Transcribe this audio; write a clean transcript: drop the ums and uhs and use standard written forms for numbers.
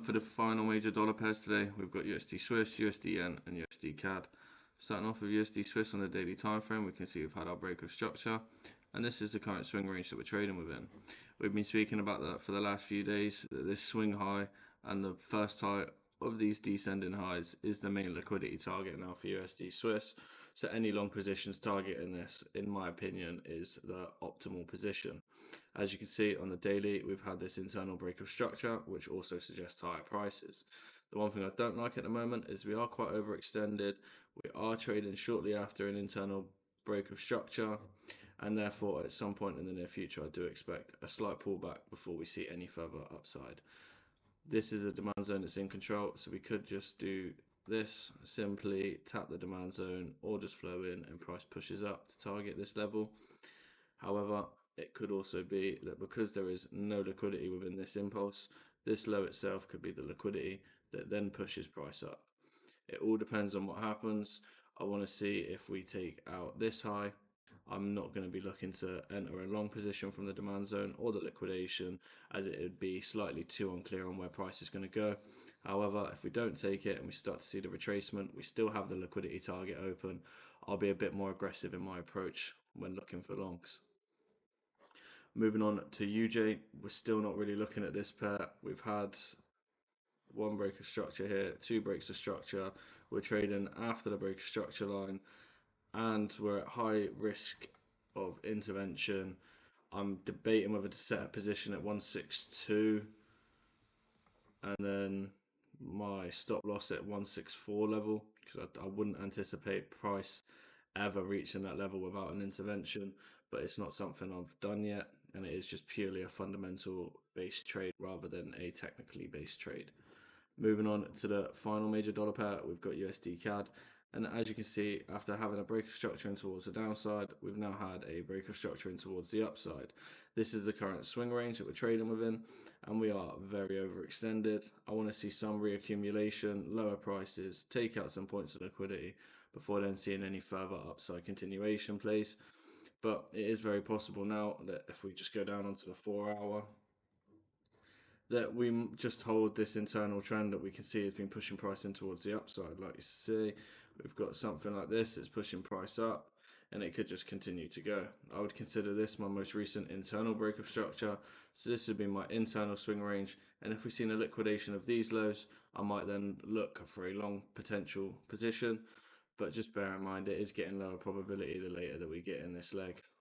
For the final major dollar pairs today, we've got USD Swiss, USD Yen, and USD CAD. Starting off with USD Swiss on the daily time frame, we can see we've had our break of structure, and this is the current swing range that we're trading within. We've been speaking about that for the last few days, that this swing high and the first high of these descending highs is the main liquidity target now for USD Swiss. So any long positions targeting this, in my opinion, is the optimal position. As you can see on the daily, we've had this internal break of structure, which also suggests higher prices. The one thing I don't like at the moment is we are quite overextended. We are trading shortly after an internal break of structure, and therefore at some point in the near future I do expect a slight pullback before we see any further upside. This is a demand zone that's in control, so we could just do this, simply tap the demand zone or just flow in and price pushes up to target this level. However, it could also be that because there is no liquidity within this impulse, this low itself could be the liquidity that then pushes price up. It all depends on what happens. I want to see if we take out this high. I'm not going to be looking to enter a long position from the demand zone or the liquidation, as it would be slightly too unclear on where price is going to go. However, if we don't take it and we start to see the retracement, we still have the liquidity target open. I'll be a bit more aggressive in my approach when looking for longs. Moving on to UJ, we're still not really looking at this pair. We've had one break of structure here, two breaks of structure. We're trading after the break of structure line, and we're at high risk of intervention. I'm debating whether to set a position at 162 and then my stop loss at 164 level, because I wouldn't anticipate price ever reaching that level without an intervention, but it's not something I've done yet, and it is just purely a fundamental based trade rather than a technically based trade. Moving on to the final major dollar pair, we've got USD CAD, and as you can see, after having a break of structure in towards the downside, we've now had a break of structure in towards the upside. This is the current swing range that we're trading within, and we are very overextended. I want to see some reaccumulation, lower prices, take out some points of liquidity before then seeing any further upside continuation plays. But it is very possible now that if we just go down onto the 4 hour, that we just hold this internal trend that we can see has been pushing price in towards the upside. Like you see, we've got something like this that's pushing price up, and it could just continue to go. I would consider this my most recent internal break of structure, so this would be my internal swing range, and if we've seen a liquidation of these lows, I might then look for a long potential position, but just bear in mind it is getting lower probability the later that we get in this leg.